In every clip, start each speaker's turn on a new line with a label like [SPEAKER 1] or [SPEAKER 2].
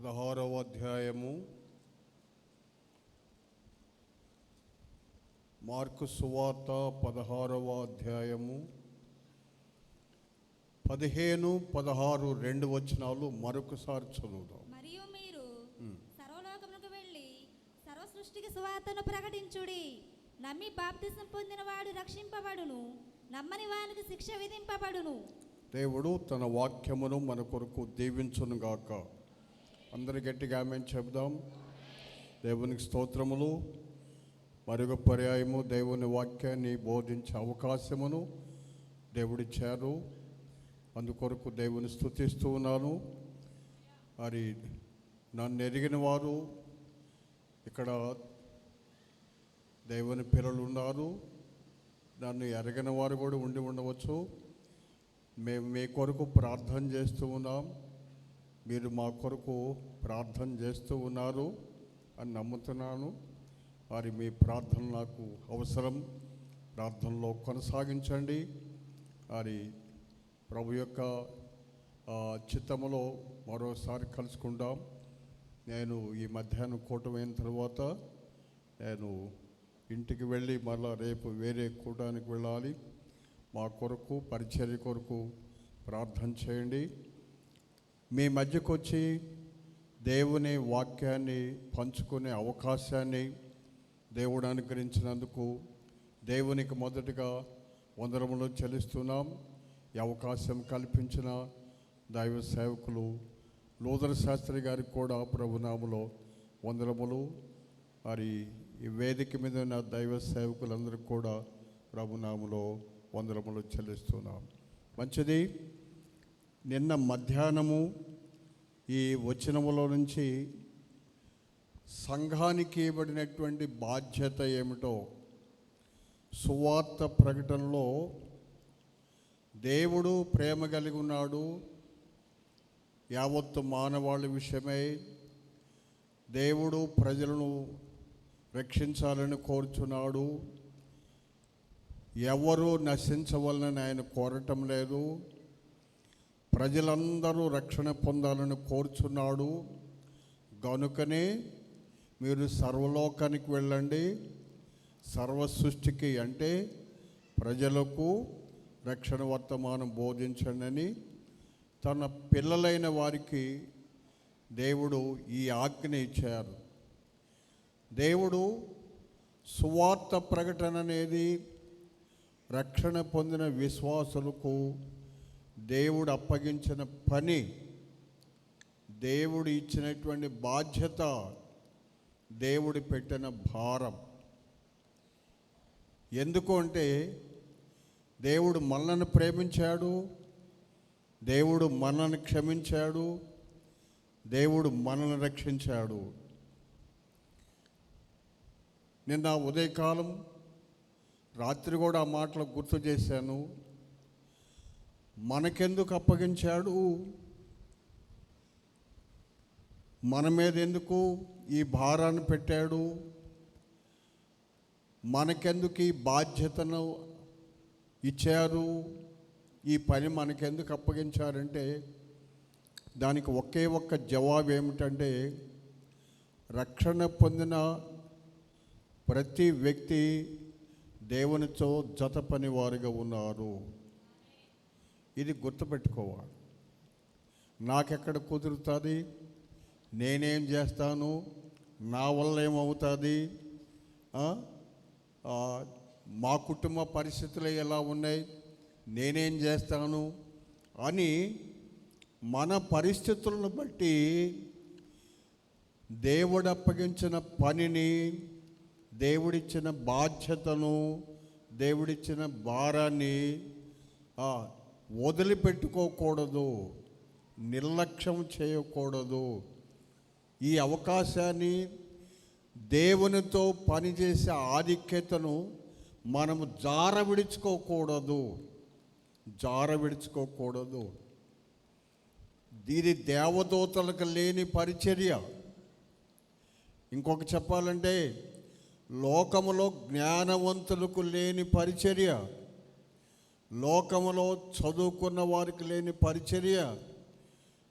[SPEAKER 1] 16వ అధ్యాయము మార్కు సువార్త 16వ అధ్యాయము 15, 16 రెండు వచనాలు మరొకసారి చదువుదాం.
[SPEAKER 2] మరియు మీరు సర్వలోకమునకు వెళ్ళి సర్వ సృష్టికి సువార్తను ప్రకటించుడి. నమ్మి బాప్తిసం పొందిన వాడు రక్షింపబడును, నమ్మని వానికి శిక్ష విధింపబడును. దేవుడు
[SPEAKER 1] తన వాక్యమును మన కొరకు దీవించును గాక. అందరి గట్టిగా ఆమేన్ చెప్దాం. దేవునికి స్తోత్రములు. మరొక పర్యాయము దేవుని వాక్యాన్ని బోధించే అవకాశమును దేవుడిచ్చారు. అందుకొరకు దేవుని స్తుతిస్తూ ఉన్నాను. మరి నన్ను ఎరిగిన వారు ఇక్కడ దేవుని పిల్లలు ఉన్నారు, నన్ను ఎరగిన వారు కూడా ఉండి ఉండవచ్చు. మేము మీ కొరకు ప్రార్థన చేస్తూ ఉన్నాం, మీరు మా కొరకు ప్రార్థన చేస్తూ ఉన్నారు అని నమ్ముతున్నాను. మరి మీ ప్రార్థన నాకు అవసరం. ప్రార్థనలో కొనసాగించండి. మరి ప్రభు యొక్క చిత్తములో మరోసారి కలుసుకుందాం. నేను ఈ మధ్యాహ్నం కూటమైన తర్వాత నేను ఇంటికి వెళ్ళి మళ్ళీ రేపు వేరే కూటానికి వెళ్ళాలి. మా కొరకు పరిచర్య కొరకు ప్రార్థన చేయండి. మీ మధ్యకు వచ్చి దేవుని వాక్యాన్ని పంచుకునే అవకాశాన్ని దేవుడు అనుగ్రహించినందుకు దేవునికి మొదటగా వందనములు చెల్లిస్తున్నాం. ఈ అవకాశం కల్పించిన దైవ సేవకులు లూథర్ శాస్త్రి గారికి కూడా ప్రభునామములో వందనములు. మరి ఈ వేదిక మీద ఉన్న దైవ సేవకులందరికీ కూడా ప్రభునామములో వందనములు చెల్లిస్తున్నాం. మంచిది. నిన్న మధ్యాహ్నము ఈ వచనములో నుంచి సంఘానికి ఇవ్వబడినటువంటి బాధ్యత ఏమిటో, సువార్త ప్రకటనలో దేవుడు ప్రేమ కలిగి ఉన్నాడు. యావత్తు మానవాళి విషయమై దేవుడు ప్రజలను రక్షించాలని కోరుచున్నాడు. ఎవరు నశించవలనని ఆయన కోరటం లేదు. ప్రజలందరూ రక్షణ పొందాలని కోరుచున్నాడు. గనుకనే మీరు సర్వలోకానికి వెళ్ళండి, సర్వ సృష్టికి అంటే ప్రజలకు రక్షణ వర్తమానం బోధించండి అని తన పిల్లలైన వారికి దేవుడు ఈ ఆజ్ఞ ఇచ్చారు. దేవుడు సువార్త ప్రకటన అనేది రక్షణ పొందిన విశ్వాసులకు దేవుడు అప్పగించిన పని, దేవుడు ఇచ్చినటువంటి బాధ్యత, దేవుడు పెట్టిన భారం. ఎందుకు అంటే దేవుడు మనల్ని ప్రేమించాడు, దేవుడు మనల్ని క్షమించాడు, దేవుడు మనల్ని రక్షించాడు. నిన్న ఉదయకాలం రాత్రి కూడా ఆ మాటలు గుర్తు చేశాను. మనకెందుకు అప్పగించాడు, మన మీద ఎందుకు ఈ భారాన్ని పెట్టాడు, మనకెందుకు ఈ బాధ్యతను ఇచ్చారు, ఈ పని మనకెందుకు అప్పగించారంటే దానికి ఒకే ఒక్క జవాబు ఏమిటంటే, రక్షణ పొందిన ప్రతి వ్యక్తి దేవునితో జత పనివారుగా ఉన్నారు. ఇది గుర్తుపెట్టుకోవాలి. నాకెక్కడ కుదురుతుంది, నేనేం చేస్తాను, నా వల్ల ఏమవుతుంది, మా కుటుంబ పరిస్థితులు ఎలా ఉన్నాయి, నేనేం చేస్తాను అని మన పరిస్థితులను బట్టి దేవుడు అప్పగించిన పనిని, దేవుడిచ్చిన బాధ్యతను, దేవుడిచ్చిన భారాన్ని వదిలిపెట్టుకోకూడదు, నిర్లక్ష్యం చేయకూడదు. ఈ అవకాశాన్ని, దేవునితో పనిచేసే ఆధిక్యతను మనము జార విడుచుకోకూడదు. ఇది దేవదూతలకు లేని పరిచర్య. ఇంకొక చెప్పాలంటే లోకములో జ్ఞానవంతులకు లేని పరిచర్య, లోకములో చదువుకున్న వారికి లేని పరిచర్య,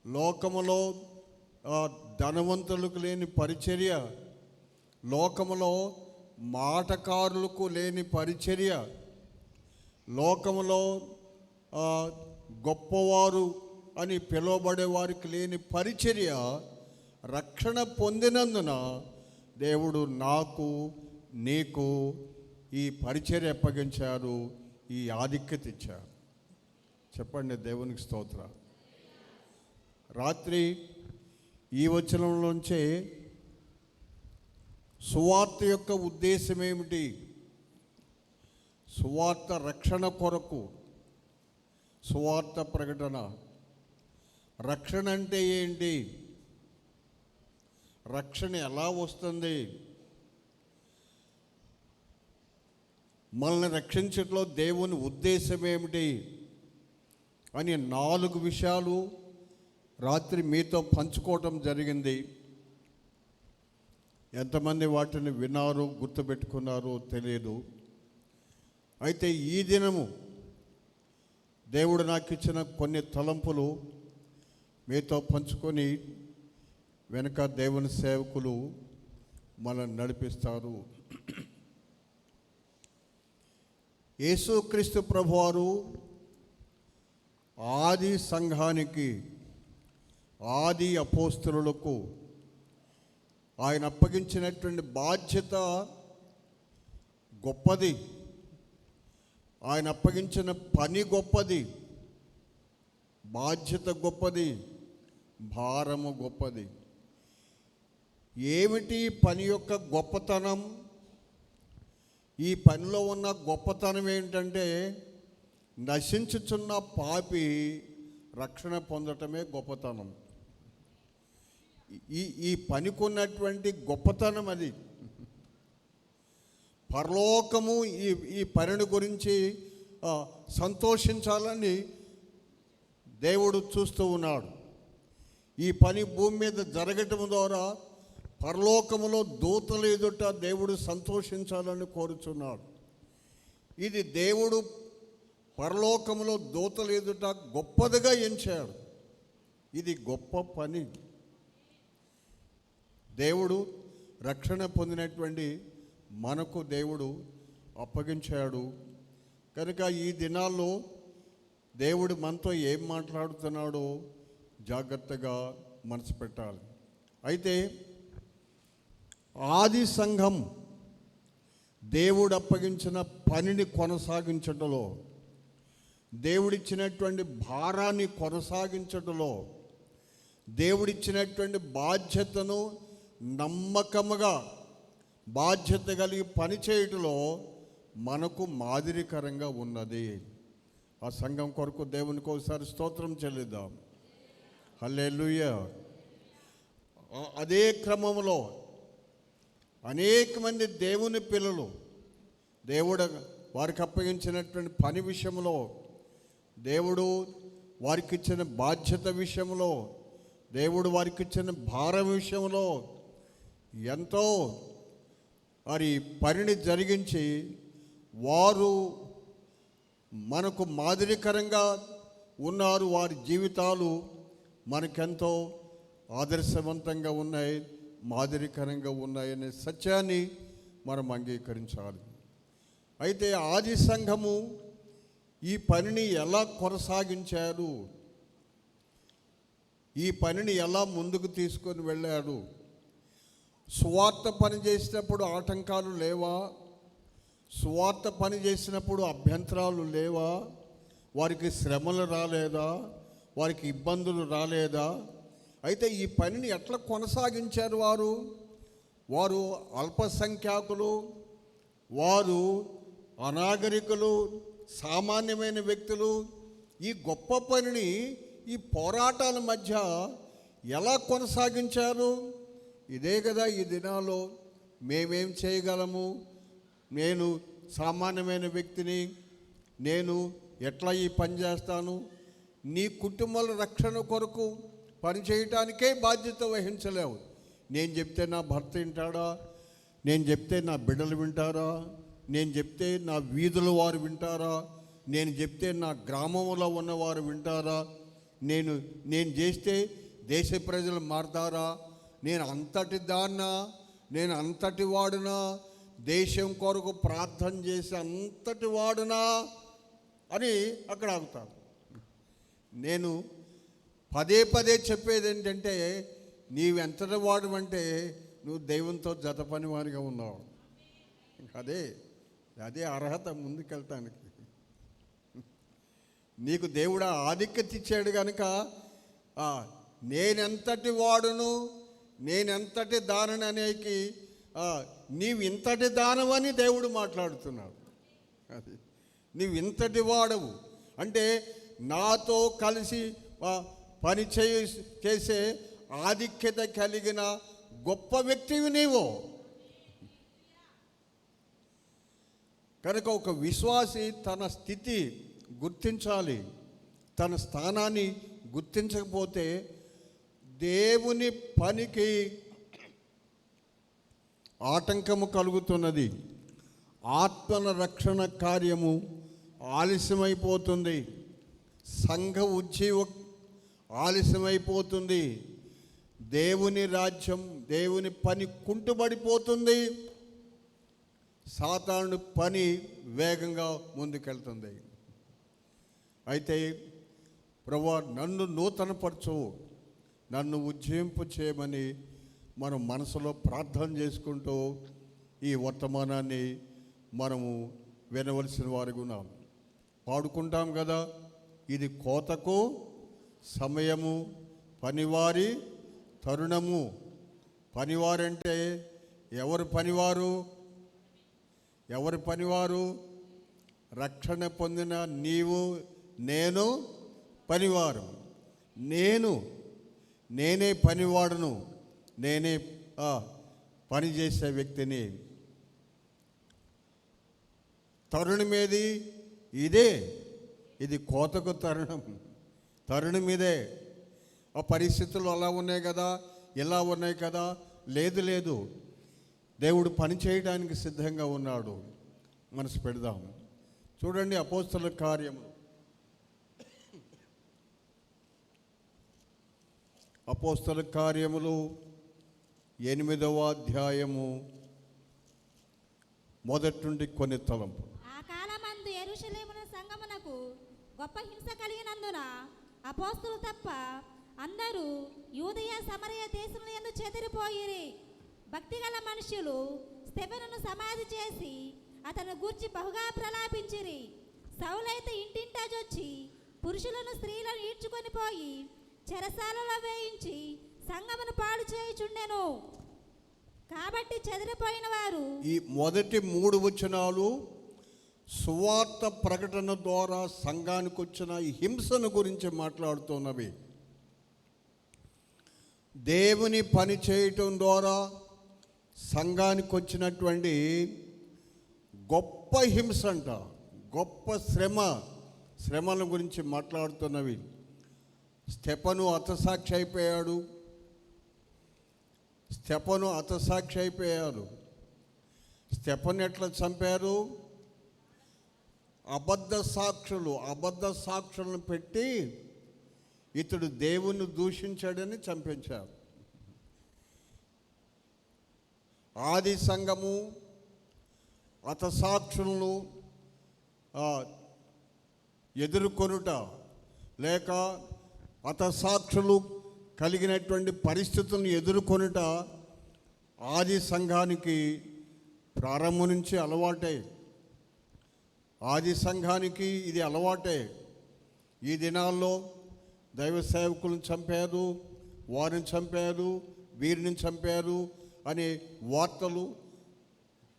[SPEAKER 1] లోకములో ధనవంతులకు లేని పరిచర్య, లోకములో మాటకారులకు లేని పరిచర్య, లోకములో గొప్పవారు అని పిలువబడే వారికి లేని పరిచర్య రక్షణ పొందినందున దేవుడు నాకు నీకు ఈ పరిచర్య అప్పగించారు, ఈ ఆధిక్యత ఇచ్చారు. చెప్పండి దేవునికి స్తోత్ర. రాత్రి ఈ వచనంలోంచే సువార్త యొక్క ఉద్దేశం ఏమిటి, సువార్త రక్షణ కొరకు, సువార్త ప్రకటన. రక్షణ అంటే ఏంటి, రక్షణ ఎలా వస్తుంది, మనల్ని రక్షించట్లో దేవుని ఉద్దేశం ఏమిటి అని 4 విషయాలు రాత్రి మీతో పంచుకోవటం జరిగింది. ఎంతమంది వాటిని విన్నారు, గుర్తుపెట్టుకున్నారో తెలియదు. అయితే ఈ దినము దేవుడు నాకు ఇచ్చిన కొన్ని తలంపులు మీతో పంచుకొని వెనుక దేవుని సేవకులు మనల్ని నడిపిస్తారు. యేసుక్రీస్తు ప్రభువారు ఆది సంఘానికి, ఆది అపోస్తలులకు ఆయన అప్పగించినటువంటి బాధ్యత గొప్పది, ఆయన అప్పగించిన పని గొప్పది, బాధ్యత గొప్పది, భారము గొప్పది. ఏమిటి పని యొక్క గొప్పతనం? ఈ పనిలో ఉన్న గొప్పతనం ఏంటంటే నశించుచున్న పాపి రక్షణ పొందటమే గొప్పతనం. ఈ పనికి ఉన్నటువంటి గొప్పతనం అది. పరలోకము ఈ పనిని గురించి సంతోషించాలని దేవుడు చూస్తూ ఉన్నాడు. ఈ పని భూమి మీద జరగటం ద్వారా పరలోకములో దూతల ఎదుట దేవుడు సంతోషించాలని కోరుచున్నాడు. ఇది దేవుడు పరలోకములో దూతల ఎదుట గొప్పదిగా ఎంచాడు. ఇది గొప్ప పని. దేవుడు రక్షణ పొందినటువంటి మనకు దేవుడు అప్పగించాడు. కనుక ఈ దినాల్లో దేవుడు మనతో ఏం మాట్లాడుతున్నాడో జాగ్రత్తగా మనసు పెట్టాలి. అయితే ఆది సంఘం దేవుడు అప్పగించిన పనిని కొనసాగించటంలో, దేవుడిచ్చినటువంటి భారాన్ని కొనసాగించటంలో, దేవుడిచ్చినటువంటి బాధ్యతను నమ్మకముగా బాధ్యత కలిగి పనిచేయటంలో మనకు మాదిరికరంగా ఉన్నది. ఆ సంఘం కొరకు దేవునికి ఒకసారి స్తోత్రం చెల్లిద్దాం. హల్లెలూయా. అదే క్రమంలో అనేక మంది దేవుని పిల్లలు దేవుడు వారికి అప్పగించినటువంటి పని విషయంలో, దేవుడు వారికి ఇచ్చిన బాధ్యత విషయంలో, దేవుడు వారికి ఇచ్చిన భారం విషయంలో ఎంతో మరి పనిని జరిగించి వారు మనకు మాదిరికరంగా ఉన్నారు. వారి జీవితాలు మనకెంతో ఆదర్శవంతంగా ఉన్నాయి, మాదిరికరంగా ఉన్నాయనే సత్యాన్ని మనం అంగీకరించాలి. అయితే ఆది సంఘము ఈ పనిని ఎలా కొనసాగించారు, ఈ పనిని ఎలా ముందుకు తీసుకొని వెళ్ళాడు? సువార్త పని చేసినప్పుడు ఆటంకాలు లేవా? సువార్త పని చేసినప్పుడు అభ్యంతరాలు లేవా? వారికి శ్రమలు రాలేదా? వారికి ఇబ్బందులు రాలేదా? అయితే ఈ పనిని ఎట్లా కొనసాగించారు వారు? వారు అల్పసంఖ్యాకులు, వారు అనాగరికులు, సామాన్యమైన వ్యక్తులు. ఈ గొప్ప పనిని ఈ పోరాటాల మధ్య ఎలా కొనసాగించారు? ఇదే కదా ఈ దినాల్లో మేమేం చేయగలము, నేను సామాన్యమైన వ్యక్తిని, నేను ఎట్లా ఈ పని చేస్తాను? నీ కుటుంబాల రక్షణ కొరకు పని చేయటానికే బాధ్యత వహించలేవు. నేను చెప్తే నా భర్త వింటాడా? నేను చెప్తే నా బిడ్డలు వింటారా? నేను చెప్తే నా వీధుల వారు వింటారా? నేను చెప్తే నా గ్రామంలో ఉన్నవారు వింటారా? నేను చేస్తే దేశ ప్రజలు మారతారా? నేను అంతటి దాన్నా, నేను అంతటి వాడునా, దేశం కొరకు ప్రార్థన చేసి అంతటి వాడునా అని అక్కడ ఆగుతారు. నేను పదే పదే చెప్పేది ఏంటంటే, నీవెంతటి వాడు అంటే నువ్వు దైవంతో జత పనివారిగా ఉన్నావు. అదే అర్హత ముందుకెళ్తానికి. నీకు దేవుడు ఆధిక్యత ఇచ్చాడు కనుక నేనెంతటి వాడును, నేనెంతటి దానని అనేకి నీవు ఇంతటి దానవని దేవుడు మాట్లాడుతున్నాడు. అది నీవు ఇంతటి వాడవు అంటే నాతో కలిసి పని చేసే ఆధిక్యత కలిగిన గొప్ప వ్యక్తివి నీవు. కనుక ఒక విశ్వాసి తన స్థితి గుర్తించాలి. తన స్థానాన్ని గుర్తించకపోతే దేవుని పనికి ఆటంకము కలుగుతున్నది. ఆత్మల రక్షణ కార్యము ఆలస్యమైపోతుంది. సంఘ ఉజ్జీవ ఆలస్యమైపోతుంది. దేవుని రాజ్యం, దేవుని పని కుంటుబడిపోతుంది. సాతాను పని వేగంగా ముందుకెళ్తుంది. అయితే ప్రభువా నన్ను నూతనపరచు, నన్ను ఉజ్జీవింపు చేయమని మనం మనసులో ప్రార్థన చేసుకుంటూ ఈ వర్తమానాన్ని మనము వినవలసిన వారికి ఉన్నాం. పాడుకుంటాం కదా, ఇది కోతకు సమయము, పనివారి తరుణము. పనివారంటే ఎవరు పనివారు? ఎవరు పనివారు? రక్షణ పొందిన నీవు, నేను పనివారు. నేనే పనివాడును, నేనే పని చేసే వ్యక్తిని. తరుణమేది? ఇది కోతకు తరుణం ఇదే. ఆ పరిస్థితులు అలా ఉన్నాయి కదా, ఇలా ఉన్నాయి కదా. లేదు, దేవుడు పని చేయడానికి సిద్ధంగా ఉన్నాడు. మనసు పెడదాం. చూడండి, అపోస్తలుల కార్యము 8వ అధ్యాయము మొదటి నుండి కొన్ని తలంపు.
[SPEAKER 2] ఆ కాలమందు యెరూషలేమున సంగమునకు గొప్ప హింస కలిగినందున అపోస్తలు తప్ప అందరూ యూదయ సమరయ దేశముల యందు చెదిరిపోయిరి. భక్తిగల మనుషులు స్తెఫెనును సమాధి చేసి అతను గూర్చి బహుగా ప్రలాపించిరి. సౌలైతే ఇంటింటా జొచ్చి పురుషులను స్త్రీలను ఈడ్చుకొని పోయి చెరసాలలో వేయించి సంగమును పాడు చేయుచుండెను. కాబట్టి చెదిరిపోయిన వారు,
[SPEAKER 1] ఈ మొదటి 3 వచనాలు సువార్త ప్రకటన ద్వారా సంఘానికి వచ్చిన ఈ హింసను గురించి మాట్లాడుతున్నవి. దేవుని పని చేయటం ద్వారా సంఘానికి వచ్చినటువంటి గొప్ప హింస అంట, గొప్ప శ్రమల గురించి మాట్లాడుతున్నవి. స్తెఫను హతసాక్షి అయిపోయాడు. స్తెఫను ఎట్లా చంపారు? అబద్ధ సాక్షులను పెట్టి ఇతడు దేవుని దూషించాడని చంపించారు. ఆది సంఘము హతసాక్షులను ఎదుర్కొనుట లేక హతసాక్షులు కలిగినటువంటి పరిస్థితులను ఎదుర్కొనుట ఆది సంఘానికి ప్రారంభం నుంచి అలవాటే. ఆది సంఘానికి ఇది అలవాటే. ఈ దినాల్లో దైవ సేవకులను చంపారు, వారిని చంపారు, వీరిని చంపారు అనే వార్తలు,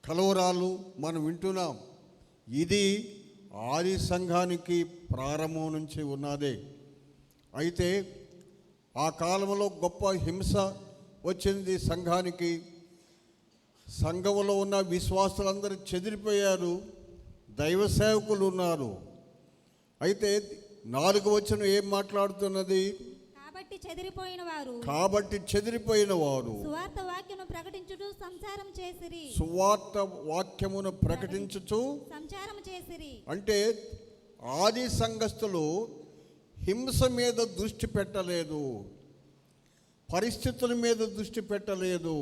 [SPEAKER 1] కలవరాలు మనం వింటున్నాం. ఇది ఆది సంఘానికి ప్రారంభం నుంచి ఉన్నదే. అయితే ఆ కాలంలో గొప్ప హింస వచ్చింది సంఘానికి. సంఘంలో ఉన్న విశ్వాసులందరూ చెదిరిపోయారు, దైవ సేవకులు ఉన్నారు. అయితే 4వ వచనం ఏం మాట్లాడుతున్నది?
[SPEAKER 2] కాబట్టి చెదిరిపోయిన వారు సువార్త వాక్యమును ప్రకటించుచు సంచారము చేసిరి.
[SPEAKER 1] అంటే ఆది సంఘస్థులు హింస మీద దృష్టి పెట్టలేదు. పరిస్థితుల మీద దృష్టి పెట్టలేదు,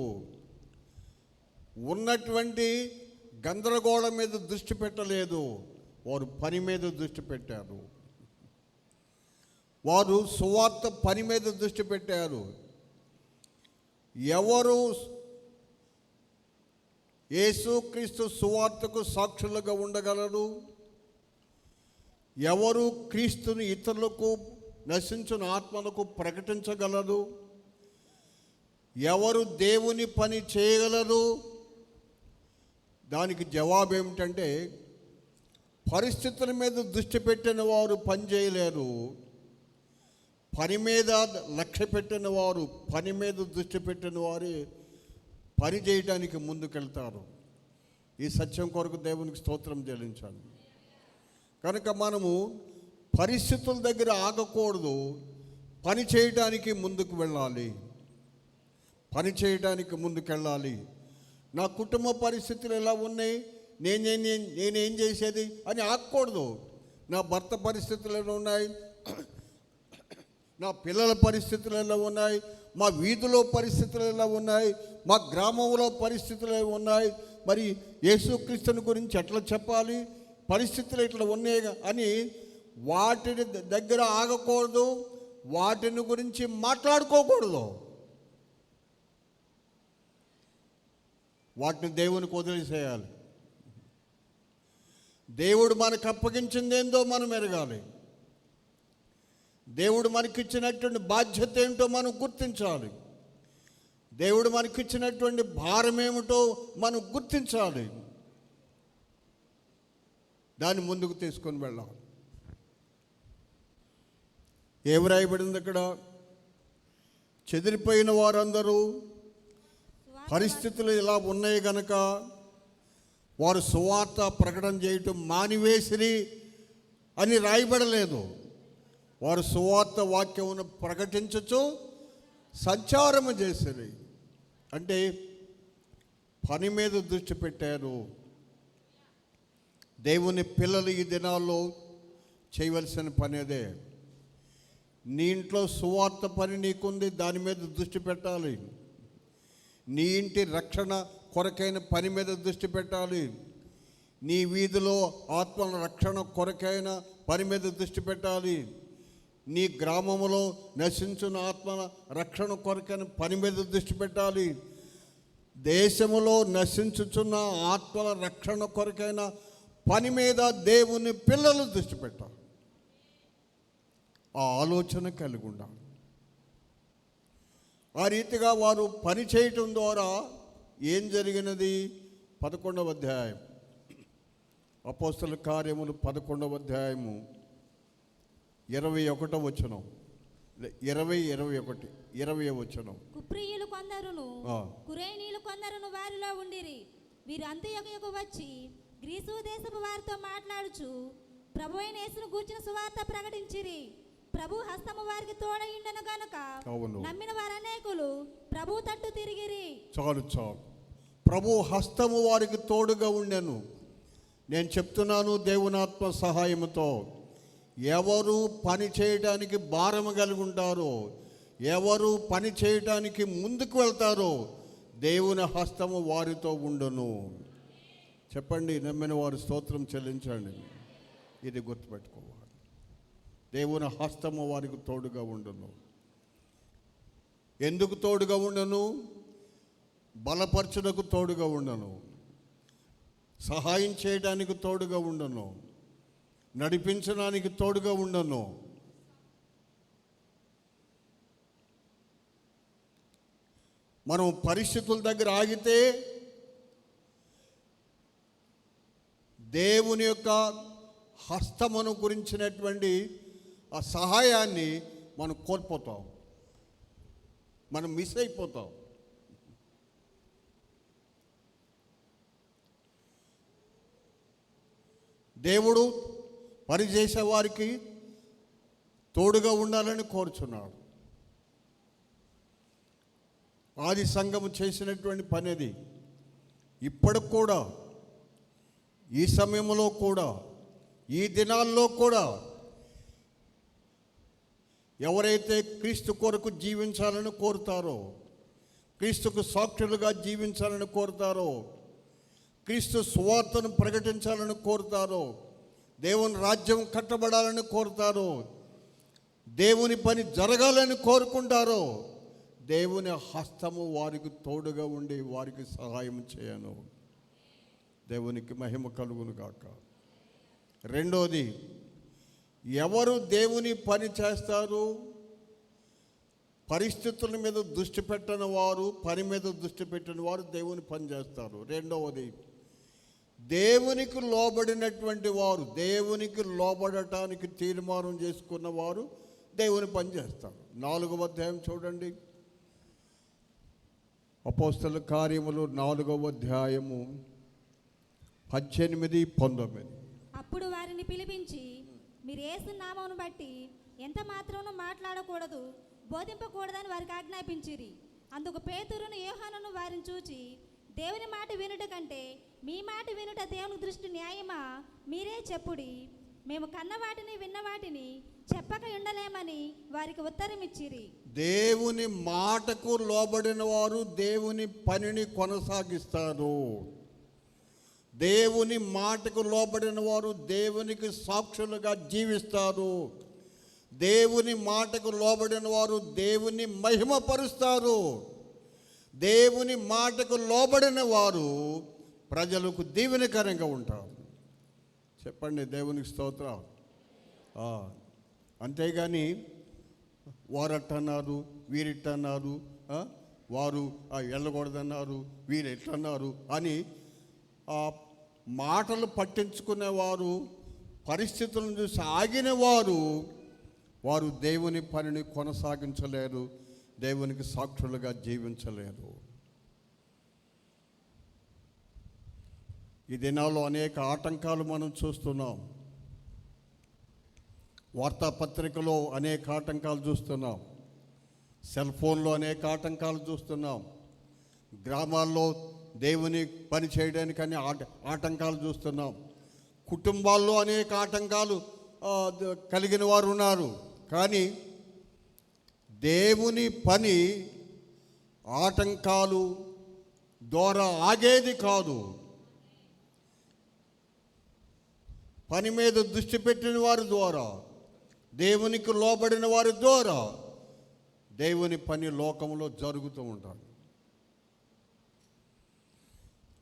[SPEAKER 1] ఉన్నటువంటి గందరగోళం మీద దృష్టి పెట్టలేదు, వారు పని మీద దృష్టి పెట్టారు. వారు సువార్త పని మీద దృష్టి పెట్టారు. ఎవరు యేసుక్రీస్తు సువార్తకు సాక్షులుగా ఉండగలరు? ఎవరు క్రీస్తుని ఇతరులకు, నశించిన ఆత్మలకు ప్రకటించగలరు? ఎవరు దేవుని పని చేయగలరు? దానికి జవాబు ఏమిటంటే, పరిస్థితుల మీద దృష్టి పెట్టిన వారు పని చేయలేరు, పని మీద లక్ష్య పెట్టిన వారు, పని మీద దృష్టి పెట్టిన వారు పని చేయడానికి ముందుకెళ్తారు. ఈ సత్యం కొరకు దేవునికి స్తోత్రం చెల్లించాలి. కనుక మనము పరిస్థితుల దగ్గర ఆగకూడదు, పని చేయడానికి ముందుకు వెళ్ళాలి, పని చేయడానికి ముందుకెళ్ళాలి. నా కుటుంబ పరిస్థితులు ఎలా ఉన్నాయి, నేనేం చేసేది అని ఆగకూడదు. నా భర్త పరిస్థితులు ఎలా ఉన్నాయి, నా పిల్లల పరిస్థితులు ఎలా ఉన్నాయి, మా వీధిలో పరిస్థితులు ఎలా ఉన్నాయి, మా గ్రామంలో పరిస్థితులు ఎలా ఉన్నాయి, మరి యేసుక్రీస్తుని గురించి ఎట్లా చెప్పాలి, పరిస్థితులు ఇట్లా ఉన్నాయి అని వాటిని దగ్గర ఆగకూడదు, వాటిని గురించి మాట్లాడుకోకూడదు. వాటిని దేవునికి వదిలేసేయాలి. దేవుడు మనకు అప్పగించింది ఏందో మనం ఎరగాలి. దేవుడు మనకిచ్చినటువంటి బాధ్యత ఏంటో మనం గుర్తించాలి. దేవుడు మనకిచ్చినటువంటి భారం ఏమిటో మనం గుర్తించాలి. దాన్ని ముందుకు తీసుకొని వెళ్ళాలి. ఏమి రాయబడింది అక్కడ? చెదిరిపోయిన వారందరూ పరిస్థితులు ఇలా ఉన్నాయి కనుక వారు సువార్త ప్రకటన చేయటం మానివేసిరి అని రాయబడలేదు. వారు సువార్త వాక్యమును ప్రకటించచ్చు సంచారము చేసిరి. అంటే పని మీద దృష్టి పెట్టారు. దేవుని పిల్లలు ఈ దినాల్లో చేయవలసిన పని అదే. నీ ఇంట్లో సువార్త పని నీకుంది, దాని మీద దృష్టి పెట్టాలి. నీ ఇంటి రక్షణ కొరకైన పని మీద దృష్టి పెట్టాలి. నీ వీధిలో ఆత్మల రక్షణ కొరకైన పని మీద దృష్టి పెట్టాలి. నీ గ్రామంలో నశించిన ఆత్మల రక్షణ కొరకైన పని మీద దృష్టి పెట్టాలి. దేశములో నశించుచున్న ఆత్మల రక్షణ కొరకైన పని మీద దేవుని పిల్లలు దృష్టి పెట్టాలి. ఆ ఆలోచన కలిగి ఉండాలి. ఆ రీతిగా వారు పని చేయటం ద్వారా ఏం జరిగినది? 11వ అధ్యాయం, అపోస్తల కార్యములు 11వ అధ్యాయము 21వ వచనం, 20వ వచనం.
[SPEAKER 2] కుప్రియులు కొందరును కురేనీయులు కొందరును వారిలో ఉండిరి. వీరు అంత్యొకయుకు వచ్చి గ్రీసు దేశపు వారితో మాట్లాడుచు ప్రభు అయిన యేసును గూర్చిన సువార్త ప్రకటించిరి. ప్రభు హస్తము వారికి తోడయుండెను గనుక నమ్మిన వారు అనేకులు ప్రభు తట్టు తిరిగిరి.
[SPEAKER 1] చాలు. ప్రభు హస్తము వారికి తోడుగా ఉండెను. నేను చెప్తున్నాను, దేవునాత్మ సహాయముతో ఎవరు పని చేయడానికి భారము కలిగి ఉంటారో, ఎవరు పని చేయడానికి ముందుకు వెళ్తారో దేవుని హస్తము వారితో ఉండును. చెప్పండి, నమ్మిన వారు స్తోత్రం చెల్లించండి. ఇది గుర్తుపెట్టుకోవాలి. దేవుని హస్తము వారికి తోడుగా ఉండును. ఎందుకు తోడుగా ఉండను? బలపరచుటకు తోడుగా ఉండను, సహాయం చేయడానికి తోడుగా ఉండను, నడిపించడానికి తోడుగా ఉండను. మనం పరిస్థితుల దగ్గర ఆగితే దేవుని యొక్క హస్తమును గురించినటువంటి ఆ సహాయాన్ని మనం కోల్పోతాం, మనం మిస్ అయిపోతాం. దేవుడు పనిచేసే వారికి తోడుగా ఉండాలని కోరుచున్నాడు. ఆది సంఘము చేసినటువంటి పని అది. ఇప్పటికి కూడా, ఈ సమయంలో కూడా, ఈ దినాల్లో కూడా ఎవరైతే క్రీస్తు కొరకు జీవించాలని కోరుతారో, క్రీస్తుకు సాక్షులుగా జీవించాలని కోరుతారో, క్రీస్తు సువార్తను ప్రకటించాలని కోరుతారో, దేవుని రాజ్యం కట్టబడాలని కోరుతారో, దేవుని పని జరగాలని కోరుకుంటారో, దేవుని హస్తము వారికి తోడుగా ఉండి వారికి సహాయం చేయను. దేవునికి మహిమ కలుగును గాక. రెండోది, ఎవరు దేవుని పని చేస్తారు? పరిస్థితుల మీద దృష్టి పెట్టని వారు, పని మీద దృష్టి పెట్టిన వారు దేవుని పని చేస్తారు. రెండవది, దేవునికి లోబడినటువంటి వారు, దేవునికి లోబడటానికి తీర్మానం చేసుకున్న వారు దేవుని పని చేస్తారు. 4వ అధ్యాయం చూడండి, అపోస్తల కార్యములు 4వ అధ్యాయము 18, 19.
[SPEAKER 2] అప్పుడు వారిని పిలిపించి, మీరు యేసు నామమును బట్టి ఎంత మాత్రమును మాట్లాడకూడదు, బోధింపకూడదని వారికి ఆజ్ఞాపించిరి. అందుకు పేతురును యోహానును వారిని చూచి, దేవుని మాట వినుట కంటే మీ మాట వినుట దేవుని దృష్టి న్యాయమా? మీరే చెప్పుడి. మేము కన్నవాటిని విన్నవాటిని చెప్పక ఉండలేమని వారికి ఉత్తరం ఇచ్చిరి.
[SPEAKER 1] దేవుని మాటకు లోబడిన వారు దేవుని పనిని కొనసాగిస్తారు. దేవుని మాటకు లోబడిన వారు దేవునికి సాక్షులుగా జీవిస్తారు. దేవుని మాటకు లోబడిన వారు దేవుని మహిమపరుస్తారు. దేవుని మాటకు లోబడిన వారు ప్రజలకు దీవెనకరంగా ఉంటారు. చెప్పండి, దేవునికి స్తోత్రం. అంతేగాని వారట్టన్నారు, వీరిట్టన్నారు, వారు వెళ్ళకూడదన్నారు, వీరు ఎట్లన్నారు అని మాటలు పట్టించుకునేవారు, పరిస్థితులను చూసి ఆగిన వారు దేవుని పనిని కొనసాగించలేరు, దేవునికి సాక్షులుగా జీవించలేరు. ఈ దినాల్లో అనేక ఆటంకాలు మనం చూస్తున్నాం. వార్తాపత్రికలో అనేక ఆటంకాలు చూస్తున్నాం. సెల్ ఫోన్లో అనేక ఆటంకాలు చూస్తున్నాం. గ్రామాల్లో దేవుని పని చేయడానికి ఆటంకాలు చూస్తున్నాం. కుటుంబాల్లో అనేక ఆటంకాలు కలిగిన వారు ఉన్నారు. కానీ దేవుని పని ఆటంకాలు ద్వారా ఆగేది కాదు. పని మీద దృష్టి పెట్టిన వారి ద్వారా, దేవునికి లోబడిన వారి ద్వారా దేవుని పని లోకంలో జరుగుతూ ఉంటుంది.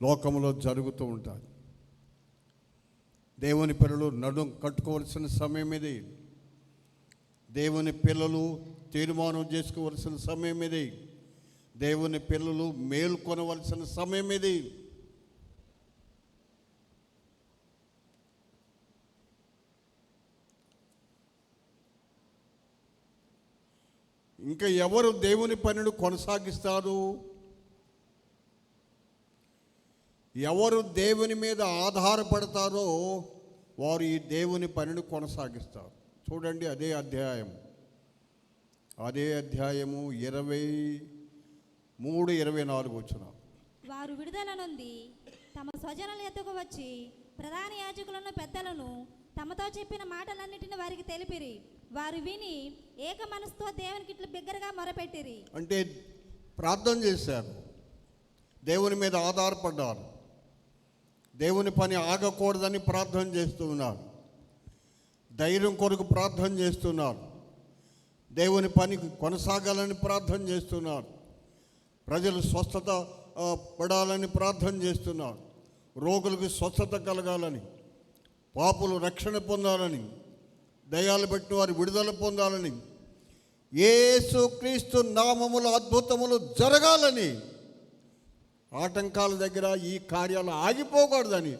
[SPEAKER 1] లోకంలో జరుగుతూ ఉంటుంది. దేవుని పిల్లలు నడుం కట్టుకోవలసిన సమయం ఇది. దేవుని పిల్లలు తీర్మానం చేసుకోవలసిన సమయం ఇది. దేవుని పిల్లలు మేల్కొనవలసిన సమయం ఇది. ఇంకా ఎవరు దేవుని పనిని కొనసాగిస్తారు? ఎవరు దేవుని మీద ఆధారపడతారో వారు ఈ దేవుని పనిని కొనసాగిస్తారు. చూడండి, అదే అధ్యాయము 23-24 వచ్చిన.
[SPEAKER 2] వారు విడుదల నొంది తమ స్వజనుల ఎద్దకు వచ్చి ప్రధాన యాజకులను పెద్దలను తమతో చెప్పిన మాటలన్నిటిని వారికి తెలిపిరి. వారు విని ఏక మనసుతో దేవునికి ఇట్లా బిగ్గరగా మొరపెట్టిరి.
[SPEAKER 1] అంటే ప్రార్థన చేశారు, దేవుని మీద ఆధారపడ్డారు, దేవుని పని ఆగకూడదని ప్రార్థన చేస్తున్నారు, ధైర్యం కొరకు ప్రార్థన చేస్తున్నారు, దేవుని పని కొనసాగాలని ప్రార్థన చేస్తున్నారు, ప్రజలు స్వస్థత పడాలని ప్రార్థన చేస్తున్నారు, రోగులకు స్వస్థత కలగాలని, పాపులు రక్షణ పొందాలని, దయ్యాలు పెట్టిన వారు విడుదల పొందాలని, యేసుక్రీస్తు నామములో అద్భుతములు జరగాలని, ఆటంకాల దగ్గర ఈ కార్యాలు ఆగిపోకూడదని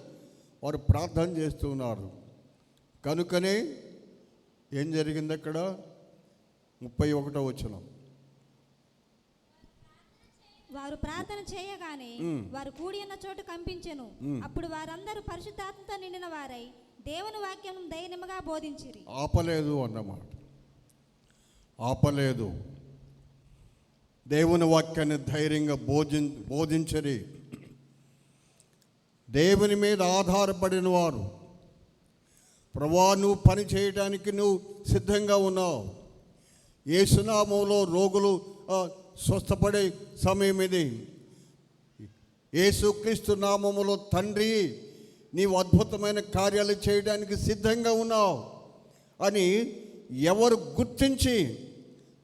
[SPEAKER 1] వారు ప్రార్థన చేస్తున్నారు. కనుకనే ఏం జరిగింది అక్కడ? 31వ వచనం.
[SPEAKER 2] వారు ప్రార్థన చేయగానే వారు కూడి ఉన్న చోటు కంపించెను. అప్పుడు వారందరూ పరిశుద్ధాత్మతో నిండిన వారై దేవుని వాక్యం ధైర్యముగా బోధించిరి.
[SPEAKER 1] ఆపలేదు అన్నమాట. ఆపలేదు. దేవుని వాక్యాన్ని ధైర్యంగా బోధించరి. దేవుని మీద ఆధారపడిన వారు, ప్రభువా నువ్వు పని చేయడానికి నువ్వు సిద్ధంగా ఉన్నావు, యేసునామంలో రోగులు స్వస్థపడే సమయం ఇది. యేసుక్రీస్తు నామములో తండ్రి, నీవు అద్భుతమైన కార్యాలు చేయడానికి సిద్ధంగా ఉన్నావు అని ఎవరు గుర్తించి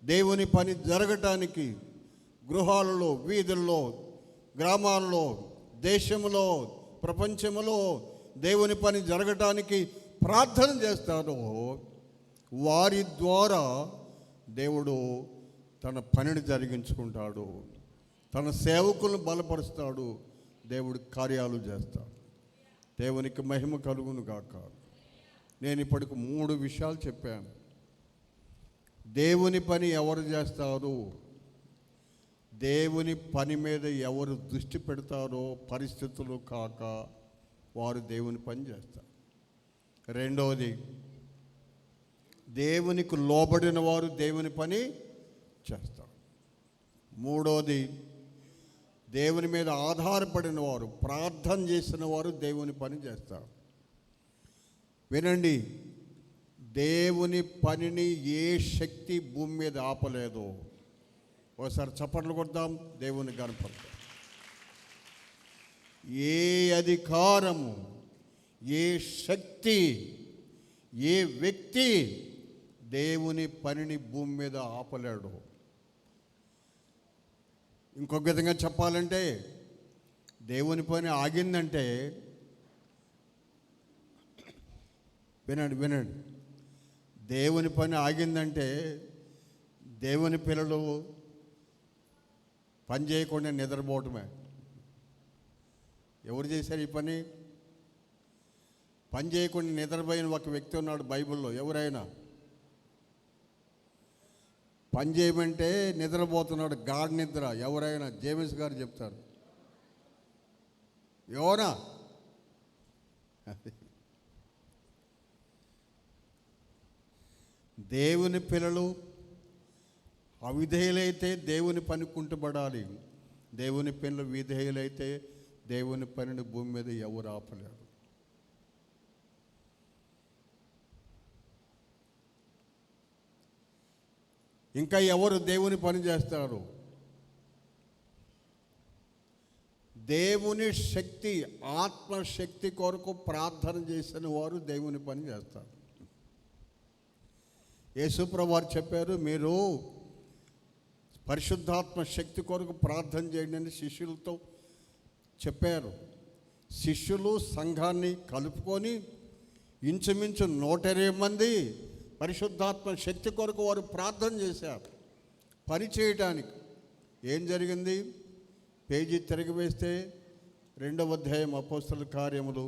[SPEAKER 1] దేవుని పని జరగటానికి గృహాలలో, వీధుల్లో, గ్రామాల్లో, దేశంలో, ప్రపంచంలో దేవుని పని జరగటానికి ప్రార్థన చేస్తారో వారి ద్వారా దేవుడు తన పనిని జరిగించుకుంటాడు, తన సేవకులను బలపరుస్తాడు, దేవుడు కార్యాలు చేస్తాడు. దేవునికి మహిమ కలుగును గాక. నేను ఇప్పటికి 3 విషయాలు చెప్పాను. దేవుని పని ఎవరు చేస్తారు, దేవుని పని మీద ఎవరు దృష్టి పెడతారో పరిస్థితులు కాక వారు దేవుని పని చేస్తారు. రెండవది, దేవునికి లోబడిన వారు దేవుని పని చేస్తారు. మూడవది, దేవుని మీద ఆధారపడిన వారు, ప్రార్థన చేసిన వారు దేవుని పని చేస్తారు. వినండి, దేవుని పనిని ఏ శక్తి భూమి మీద ఆపలేదు. ఒకసారి చప్పట్లు కొడదాం, దేవుని గణపడతాం. ఏ అధికారము, ఏ శక్తి, ఏ వ్యక్తి దేవుని పనిని భూమి మీద ఆపలేడు. ఇంకొక విధంగా చెప్పాలంటే, దేవుని పని ఆగిందంటే, వినండి, దేవుని పని ఆగిందంటే దేవుని పిల్లలు పని చేయకుండా నిద్రపోవటమే. ఎవరు చేశారు ఈ పని? పని చేయకుండా నిద్రపోయిన ఒక వ్యక్తి ఉన్నాడు బైబిల్లో. ఎవరైనా పని చేయమంటే నిద్రపోతున్నాడు, గాఢ నిద్ర. ఎవరైనా జేమ్స్ గారు చెప్తారు. యోనా. దేవుని పిల్లలు అవిధేయులైతే దేవుని పని కుంటుపడాలి. దేవుని పిల్లలు విధేయులైతే దేవుని పనిని భూమి మీద ఎవరు ఆపలేరు. ఇంకా ఎవరు దేవుని పని చేస్తారు? దేవుని శక్తి, ఆత్మశక్తి కొరకు ప్రార్థన చేసిన వారు దేవుని పని చేస్తారు. యేసుప్రభువు వారు చెప్పారు, మీరు పరిశుద్ధాత్మ శక్తి కొరకు ప్రార్థన చేయండి అని శిష్యులతో చెప్పారు. శిష్యులు సంఘాన్ని కలుపుకొని ఇంచుమించు 120 మంది పరిశుద్ధాత్మ శక్తి కొరకు వారు ప్రార్థన చేశారు పని చేయటానికి. ఏం జరిగింది? పేజీ తిరగవేస్తే 2వ అధ్యాయం అపోస్తలుల కార్యములు,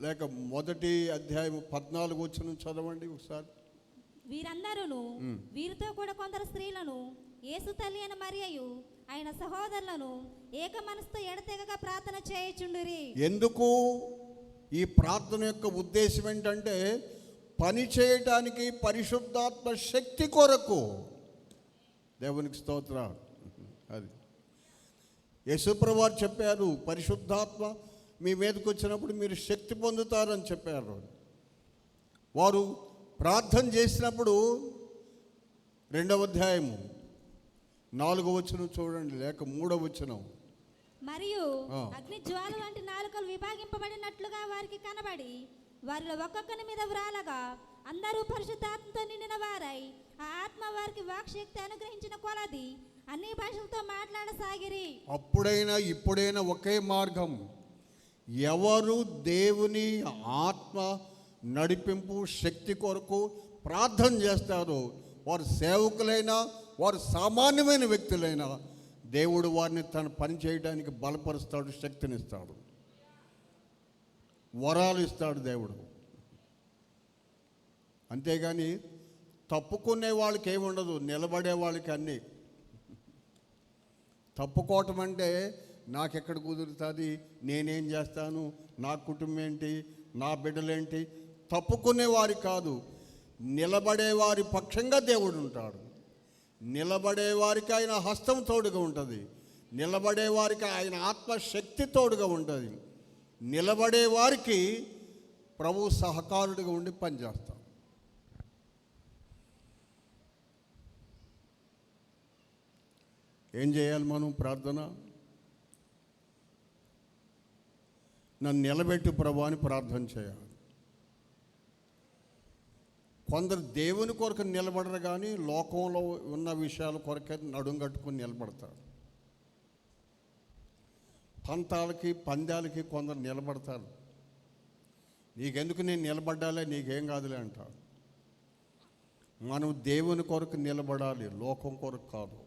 [SPEAKER 1] లేక 1వ అధ్యాయం 14 వచనం చదవండి ఒకసారి.
[SPEAKER 2] వీరందరూ వీరితో కూడా కొందరు స్త్రీలను, యేసు తల్లి అయిన మరియయు ఆయన సహోదరులను ఏక మనసుతో ఎడతెగక ప్రార్థన చేయుచుండిరి. ఎందుకు? ఈ ప్రార్థన యొక్క ఉద్దేశం ఏంటంటే పని చేయటానికి పరిశుద్ధాత్మ శక్తి కొరకు. దేవునికి స్తోత్రం. అది యేసుప్రభువు వారు చెప్పారు, పరిశుద్ధాత్మ మీ మీదకి వచ్చినప్పుడు మీరు శక్తి పొందుతారని చెప్పారు. వారు ప్రార్థన చేసినప్పుడు 2వ అధ్యాయము 4వ వచనం చూడండి, లేక 3వ వచనం. మరియు అగ్ని జ్వాల వంటి నాలుకలు విభాగింపబడినట్లుగా వారికి కనబడి వారిలో ఒక్కొక్కని మీద వ్రాలగా అందరూ పరిశుద్ధాత్మతో నిండిన వారై ఆ ఆత్మ వారికి వాక్శక్తి అనుగ్రహించిన కొలది అన్ని భాషలతో మాట్లాడసాగిరి. అప్పుడైనా ఇప్పుడైనా ఒకే మార్గం. ఎవరు దేవుని ఆత్మ నడిపింపు శక్తి కొరకు ప్రార్థన చేస్తారో వారు సేవకులైనా వారు సామాన్యమైన వ్యక్తులైనా దేవుడు వారిని తన పని చేయడానికి బలపరుస్తాడు, శక్తినిస్తాడు, వరాలు ఇస్తాడు దేవుడు. అంతేగాని తప్పుకునే వాళ్ళకి ఏముండదు, నిలబడే వాళ్ళకి అన్నీ. తప్పుకోవటం అంటే నాకెక్కడ కుదురుతుంది, నేనేం చేస్తాను, నా కుటుంబం ఏంటి, నా బిడ్డలేంటి, తప్పుకునే వారి కాదు, నిలబడేవారి పక్షంగా దేవుడు ఉంటాడు. నిలబడేవారికి ఆయన హస్తం తోడుగా ఉంటుంది, నిలబడేవారికి ఆయన ఆత్మశక్తి తోడుగా ఉంటుంది, నిలబడేవారికి
[SPEAKER 1] ప్రభు సహకారుడిగా ఉండి పనిచేస్తాం. ఏం చేయాలి మనం? ప్రార్థన. నన్ను నిలబెట్టి ప్రభు అని ప్రార్థన చేయాలి. కొందరు దేవుని కొరకు నిలబడరు, కానీ లోకంలో ఉన్న విషయాల కొరకే నడుం కట్టుకుని నిలబడతారు. పందాలకి కొందరు నిలబడతారు. నీకెందుకు, నేను నిలబడ్డాలే, నీకేం కాదులే అంటారు. మనం దేవుని కొరకు నిలబడాలి, లోకం కొరకు కాదు.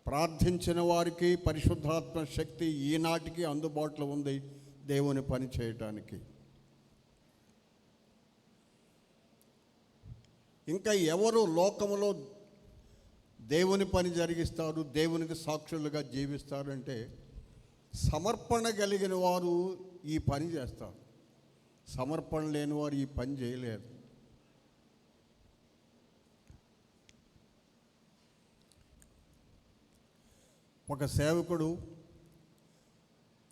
[SPEAKER 1] ప్రార్థించిన వారికి పరిశుద్ధాత్మ శక్తి ఈనాటికి అందుబాటులో ఉంది దేవుని పని చేయటానికి. ఇంకా ఎవరు లోకములో దేవుని పని జరిగిస్తారు, దేవునికి సాక్షులుగా జీవిస్తారంటే సమర్పణ కలిగిన వారు ఈ పని చేస్తారు. సమర్పణ లేని వారు ఈ పని చేయలేరు. ఒక సేవకుడు,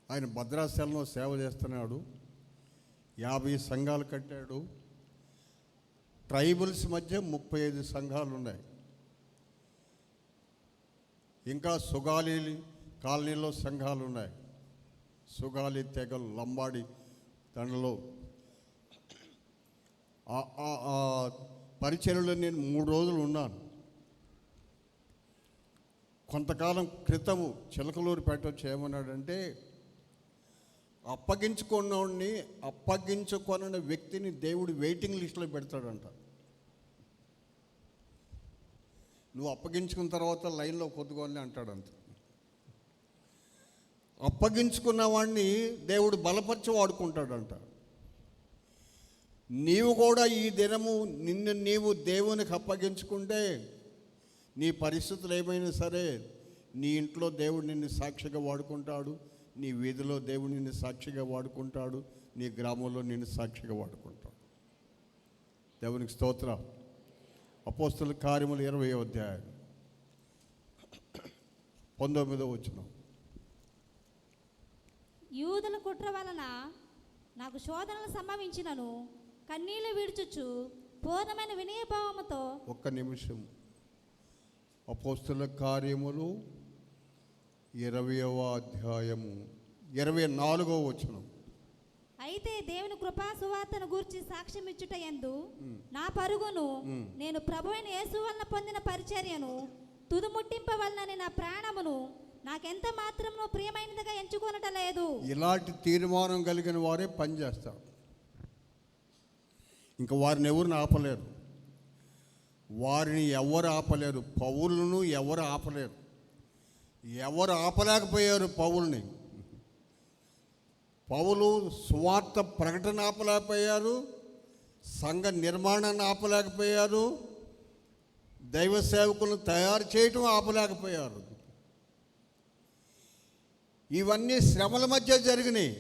[SPEAKER 1] ఆయన భద్రాచలంలో సేవ చేస్తున్నాడు. 50 సంఘాలు కట్టాడు. ట్రైబల్స్ మధ్య 35 సంఘాలు ఉన్నాయి. ఇంకా సుగాలి కాలనీలో సంఘాలు ఉన్నాయి. సుగాలి తెగలు, లంబాడి దండలో పరిచర్యలో నేను 3 రోజులు ఉన్నాను. కొంతకాలం క్రితము చిలకలూరుపేట చేయమన్నాడంటే, అప్పగించుకొన్న వ్యక్తిని దేవుడు వెయిటింగ్ లిస్టులో పెడతాడంట. నువ్వు అప్పగించుకున్న తర్వాత లైన్లో కొద్దుకొని అంటాడంత. అప్పగించుకున్న వాడిని దేవుడు బలపరిచి వాడుకుంటాడంట. నీవు కూడా ఈ దినము నిన్ను నీవు దేవునికి అప్పగించుకుంటే నీ పరిస్థితులు ఏమైనా సరే, నీ ఇంట్లో దేవుడు నిన్ను సాక్షిగా వాడుకుంటాడు, నీ వీధిలో దేవుడు నిన్ను సాక్షిగా వాడుకుంటాడు, నీ గ్రామంలో నిన్ను సాక్షిగా వాడుకుంటాడు. దేవునికి స్తోత్రం. అపోస్తలుల కార్యములు 20వ అధ్యాయం 19వ వచనం.
[SPEAKER 2] యూదుల కుట్ర వలన నాకు శోధనలు సంభవించినను కన్నీళ్లు విడుచుచు పూర్ణమైన వినయభావముతో.
[SPEAKER 1] ఒక్క నిమిషం. అపోస్తలుల కార్యములు 20వ అధ్యాయము 24వ వచనం.
[SPEAKER 2] అయితే దేవుని కృపా సువార్తను గూర్చి సాక్ష్యం ఇచ్చుట యందు నా పరుగును నేను ప్రభువైన యేసు వలన పొందిన పరిచర్యను తుదుముట్టింపవలనని నా ప్రాణమును నాకెంత మాత్రము ప్రియమైనదిగా ఎంచుకొనట లేదు.
[SPEAKER 1] ఇలాంటి తీర్మానం కలిగిన వారే పనిచేస్తారు. ఇంకా వారిని ఎవరిని ఆపలేరు. వారిని ఎవరు ఆపలేరు. పౌలును ఎవరు ఆపలేరు. ఎవరు ఆపలేకపోయారు పౌలుని. పౌలు సువార్త ప్రకటన ఆపలేకపోయారు, సంఘ నిర్మాణాన్ని ఆపలేకపోయారు, దైవ సేవకులను తయారు చేయటం ఆపలేకపోయారు. ఇవన్నీ శ్రమల మధ్య జరిగినాయి.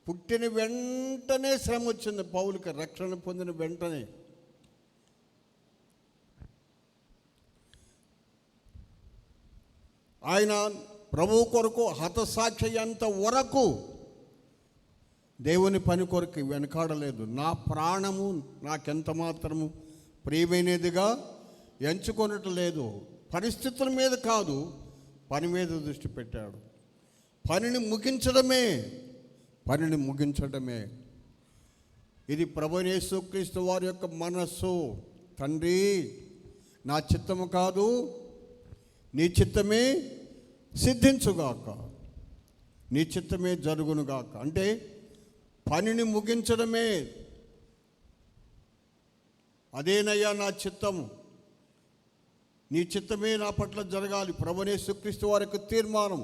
[SPEAKER 1] పుట్టిన వెంటనే శ్రమ వచ్చింది పౌలుకి, రక్షణ పొందిన వెంటనే. ఆయన ప్రభు కొరకు హతసాక్షి వరకు దేవుని పని కొరకు వెనకాడలేదు. నా ప్రాణము నాకెంత మాత్రము ప్రియమైనదిగా ఎంచుకొనటం లేదు. పరిస్థితుల మీద కాదు, పని మీద దృష్టి పెట్టాడు. పనిని ముగించడమే. ఇది ప్రభువైన యేసుక్రీస్తు వారి యొక్క మనస్సు. తండ్రి, నా చిత్తము కాదు, నీ చిత్తమే సిద్ధించుగాక, నీ చిత్తమే జరుగునుగాక. అంటే పనిని ముగించడమే. అదేనయ్యా నా చిత్తము, నీ చిత్తమే నా పట్ల జరగాలి. ప్రభువైన యేసుక్రీస్తు వారి యొక్క తీర్మానం.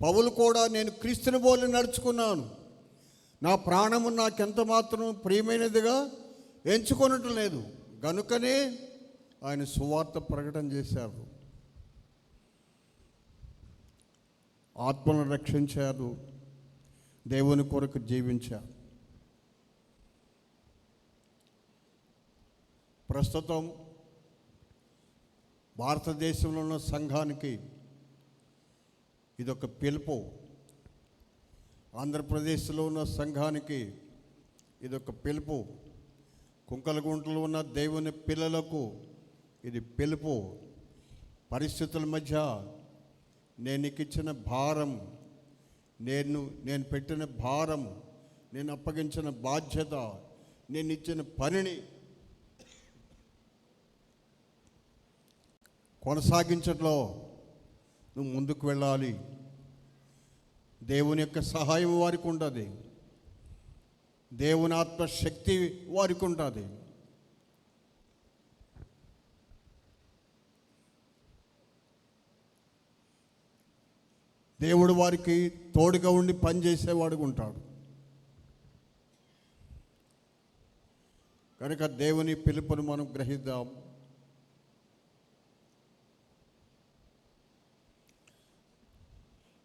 [SPEAKER 1] పౌలు కూడా నేను క్రీస్తుని పోలి నడుచుకున్నాను, నా ప్రాణము నాకెంత మాత్రం ప్రియమైనదిగా ఎంచుకొనటం లేదు. గనుకనే ఆయన సువార్త ప్రకటన చేశారు, ఆత్మను రక్షించారు, దేవుని కొరకు జీవించారు. ప్రస్తుతం భారతదేశంలో ఉన్న సంఘానికి ఇదొక పిలుపు. ఆంధ్రప్రదేశ్లో ఉన్న సంఘానికి ఇదొక పిలుపు. కుంకలగుంటలో ఉన్న దేవుని పిల్లలకు ఇది పిలుపు. పరిస్థితుల మధ్య నేను నీకు ఇచ్చిన భారం, నేను పెట్టిన భారం, నేను అప్పగించిన బాధ్యత, నేను ఇచ్చిన పనిని కొనసాగించట్లో నువ్వు ముందుకు వెళ్ళాలి. దేవుని యొక్క సహాయం వారికి ఉంటుంది, దేవుని ఆత్మశక్తి వారికి ఉంటుంది. దేవుడు వారికి తోడుగా ఉండి పనిచేసేవాడుగా ఉంటాడు. కనుక దేవుని పిలుపును మనం గ్రహిద్దాం.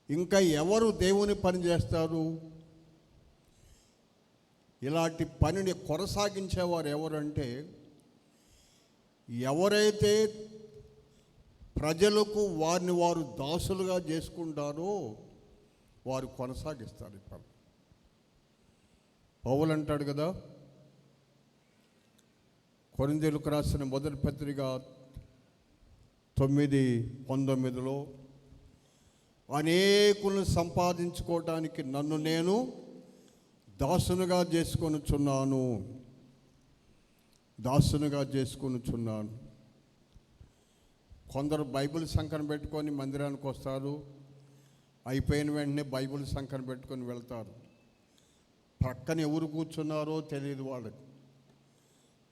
[SPEAKER 1] ఇంకా ఎవరు దేవుని పని చేస్తారు? ఇలాంటి పనిని కొనసాగించేవారు ఎవరంటే, ఎవరైతే ప్రజలకు వారిని వారు దాసులుగా చేసుకుంటారో వారు కొనసాగిస్తారు. ఈ పని పౌలు అంటాడు కదా, కొరింథీయులకు రాసిన మొదటి పత్రిక 9:19, అనేకులను సంపాదించుకోవటానికి నన్ను నేను దాసునుగా చేసుకొనుచున్నాను. కొందరు బైబిల్ సంకన పెట్టుకొని మందిరానికి వస్తారు, అయిపోయిన వెంటనే బైబిల్ సంకన పెట్టుకొని వెళ్తారు. ప్రక్కన ఎవరు కూర్చున్నారో తెలియదు వాళ్ళకి.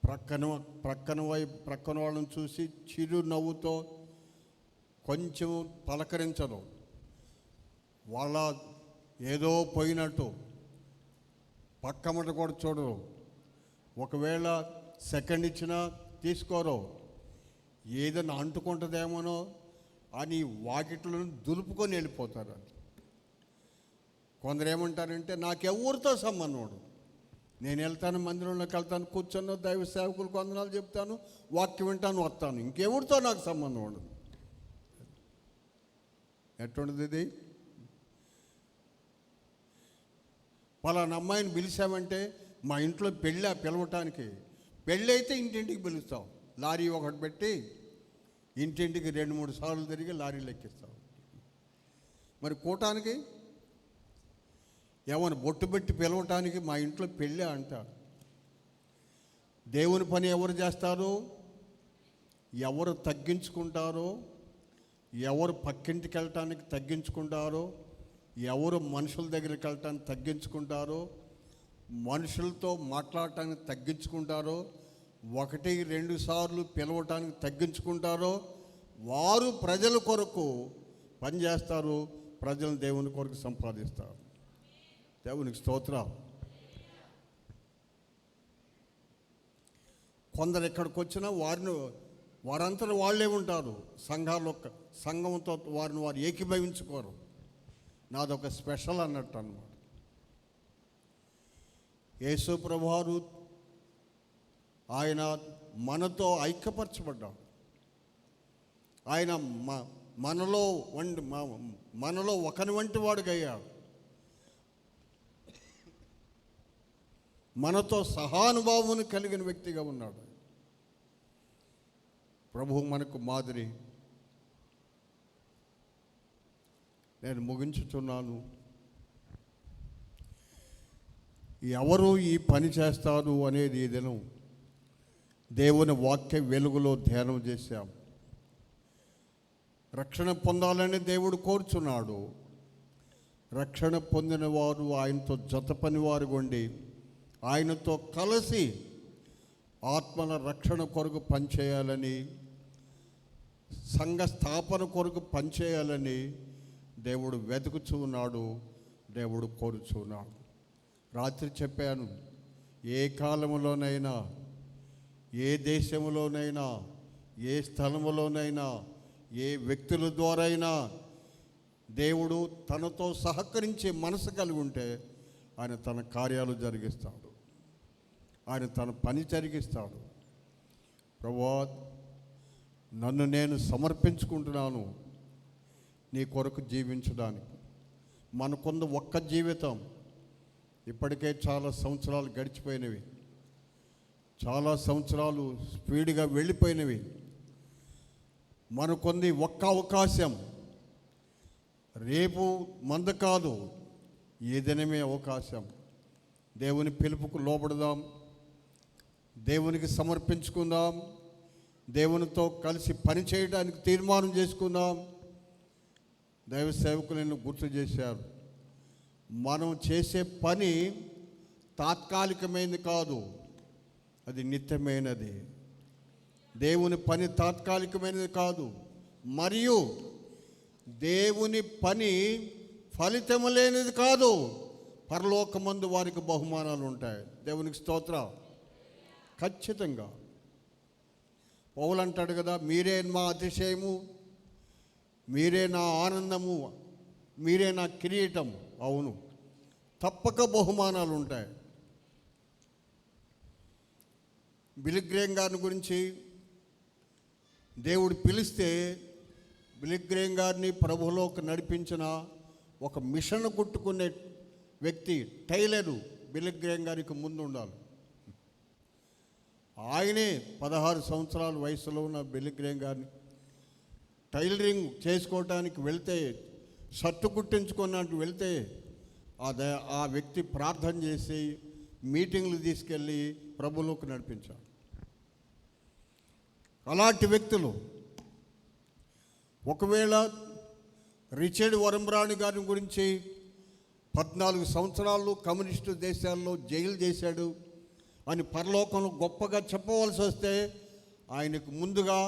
[SPEAKER 1] ప్రక్కన వాళ్ళని చూసి చిరు నవ్వుతో కొంచెం పలకరించరు, వాళ్ళ ఏదో పోయినట్టు పక్కమట కూడా చూడరు. ఒకవేళ సెకండ్ ఇచ్చినా తీసుకోరు, ఏదైనా అంటుకుంటుందేమోనో అని వాకిట్లను దులుపుకొని వెళ్ళిపోతారు. కొందరు ఏమంటారంటే, నాకెవరితో సంబంధం ఉండదు, నేను వెళ్తాను, మందిరంలోకి వెళ్తాను, కూర్చొని దైవ సేవకులు కొందనాలు చెప్తాను, వాక్యం వింటాను, వస్తాను, ఇంకెవరితో నాకు సంబంధం ఉండదు. ఎట్లుండదు ఇది? పలానా అమ్మాయిని పిలిచామంటే మా ఇంట్లో పిలవటానికి, పెళ్ళి అయితే ఇంటింటికి పిలుస్తాం, లారీ ఒకటి పెట్టి ఇంటింటికి 2-3 సార్లు తిరిగి లారీలు ఎక్కిస్తాం. మరి కూటానికి ఏమైనా బొట్టు పెట్టి పిలవటానికి మా ఇంట్లో పెళ్ళి అంటారు. దేవుని పని ఎవరు చేస్తారు? ఎవరు తగ్గించుకుంటారో, ఎవరు పక్కింటికి వెళ్ళటానికి తగ్గించుకుంటారో, ఎవరు మనుషుల దగ్గరికి వెళ్ళటానికి తగ్గించుకుంటారో, మనుషులతో మాట్లాడటానికి తగ్గించుకుంటారో, 1-2 సార్లు పిలవటానికి తగ్గించుకుంటారో వారు ప్రజల కొరకు పనిచేస్తారు, ప్రజలను దేవుని కొరకు సంపాదిస్తారు. దేవునికి స్తోత్రం. కొందరు ఎక్కడికి వచ్చినా వారంతా వాళ్ళే ఉంటారు, సంఘంతో వారిని వారు ఏకీభవించుకోరు. నాదొక స్పెషల్ అన్నట్టు అన్నమాట. యేసు ప్రభువారు ఆయన మనతో ఐక్యపరచబడ్డాడు. ఆయన మనలో ఒకని వంటి వాడుగా అయ్యాడు. మనతో సహానుభావం కలిగిన వ్యక్తిగా ఉన్నాడు. ప్రభువు మనకు మాదిరి. నేను ముగించుచున్నాను. ఎవరు ఈ పని చేస్తారు అనేది ఈ దినం దేవుని వాక్య వెలుగులో ధ్యానం చేశాం. రక్షణ పొందాలని దేవుడు కోరుచున్నాడు. రక్షణ పొందిన వారు ఆయనతో జత పనివారు ఉండి ఆయనతో కలిసి ఆత్మల రక్షణ కొరకు పనిచేయాలని, సంఘ స్థాపన కొరకు పనిచేయాలని దేవుడు వెతుకుచున్నాడు, దేవుడు కోరుచున్నాడు. రాత్రి చెప్పాను, ఏ కాలంలోనైనా, ఏ దేశంలోనైనా, ఏ స్థలములోనైనా, ఏ వ్యక్తుల ద్వారా అయినా దేవుడు తనతో సహకరించే మనసు కలిగి ఉంటే ఆయన తన కార్యాలు జరిగిస్తాడు, ఆయన తన పని జరిగిస్తాడు. ప్రభువా, నన్ను నేను సమర్పించుకుంటున్నాను, నీ కొరకు జీవించడానికి. మనకుంది ఒక్క జీవితం. ఇప్పటికే చాలా సంవత్సరాలు గడిచిపోయినవి, చాలా సంవత్సరాలు స్పీడ్గా వెళ్ళిపోయినవి. మనకుంది ఒక్క అవకాశం. రేపు మంద కాదు, ఈ దినమే అవకాశం. దేవుని పిలుపుకు లోబడదాం, దేవునికి సమర్పించుకుందాం, దేవునితో కలిసి పని చేయడానికి తీర్మానం చేసుకుందాం. దైవ సేవకులను గుర్తు చేశారు, మనం చేసే పని తాత్కాలికమైనది కాదు, అది నిత్యమైనది. దేవుని పని తాత్కాలికమైనది కాదు, మరియు దేవుని పని ఫలితము లేనిది కాదు. పరలోకమందు వారికి బహుమానాలు ఉంటాయి. దేవునికి స్తోత్రం. ఖచ్చితంగా పౌలు అంటాడు కదా, మీరే మా అతిశయము, మీరే నా ఆనందము, మీరే నా కిరీటం. అవును, తప్పక బహుమానాలు ఉంటాయి. బిల్లీ గ్రేహం గారిని గురించి దేవుడు పిలిస్తే బిల్లీ గ్రేహం గారిని ప్రభువులోకి నడిపించిన ఒక మిషన్ కుట్టుకునే వ్యక్తి టైలరు బిల్లీ గ్రేహం గారికి ముందు ఉండాలి. ఆయనే 16 సంవత్సరాల వయసులో ఉన్న బిల్లీ గ్రేహం గారిని టైలరింగ్ చేసుకోవటానికి వెళ్తే, షర్టు కుట్టించుకున్నట్టు వెళ్తే ఆ వ్యక్తి ప్రార్థన చేసి మీటింగ్లు తీసుకెళ్ళి ప్రభువులోకి నడిపించాడు. అలాంటి వ్యక్తులు ఒకవేళ రిచర్డ్ వరంబ్రాణి గారి గురించి 14 సంవత్సరాలు కమ్యూనిస్టు దేశాల్లో జైలు చేశాడు అని పరలోకంలో గొప్పగా చెప్పవలసి వస్తే, ఆయనకు ముందుగా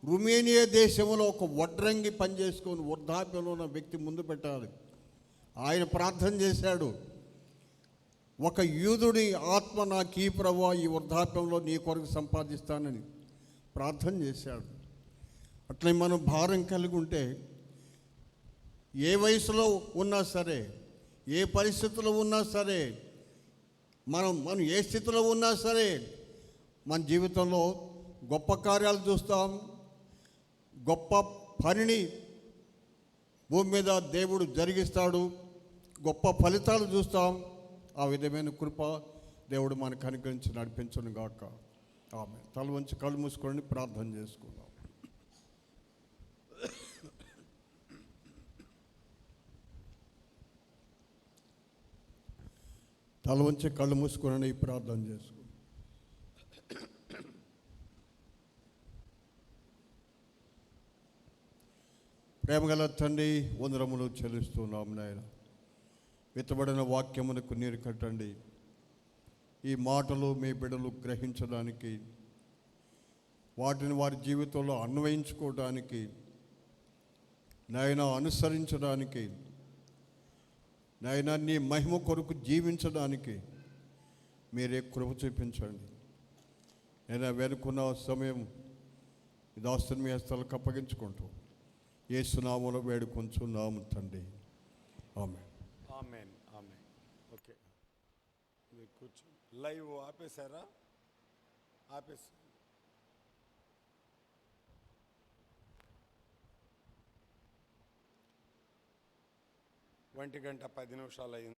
[SPEAKER 1] రుమేనియా దేశంలో ఒక వడ్రంగి పనిచేసుకొని వృద్ధాప్యంలో ఉన్న వ్యక్తి ముందు పెట్టాలి. ఆయన ప్రార్థన చేశాడు, ఒక యూదుడి ఆత్మ నాకు ఈ ప్రభువా, ఈ వృద్ధాప్యంలో నీ కొరకు సంపాదిస్తానని ప్రార్థన చేశాడు. అట్లే మనం భారం కలిగి ఉంటే, ఏ వయసులో ఉన్నా సరే, ఏ పరిస్థితుల్లో ఉన్నా సరే, మనం ఏ స్థితిలో ఉన్నా సరే, మన జీవితంలో గొప్ప కార్యాలు చూస్తాం, గొప్ప పనిని భూమి మీద దేవుడు జరిగిస్తాడు, గొప్ప ఫలితాలు చూస్తాం. ఆ విధమైన కృప దేవుడు మనకు అనుగ్రహించి నడిపించును గాక. ఆమె తల వంచి కళ్ళు మూసుకొని ప్రార్థన చేసుకుందాం. తల వంచి కళ్ళు మూసుకొని ప్రార్థన చేసుకుందాం. ప్రేమగల తండ్రి, వందనములు చెల్లిస్తున్నాం నాయన. విత్తబడిన వాక్యమునకు నీరు కట్టండి. ఈ మాటలు మీ బిడ్డలు గ్రహించడానికి, వాటిని వారి జీవితంలో అన్వయించుకోవడానికి, నాయన అనుసరించడానికి, నాయన నీ మహిమ కొరకు జీవించడానికి మీరే కృప చూపించండి. నేను వెనుకున్న సమయం ఈ దాస్తుని మీ హస్తాలకు అప్పగించుకుంటూ యేసు నామములో వేడుకొంచున్నాము తండ్రి. ఆమేన్.
[SPEAKER 3] ఆమేన్. ఆమేన్. ఓకే, మీరు కూర్చో. లైవ్ ఆపేశారా? ఆపేసి 1:10 అయింది.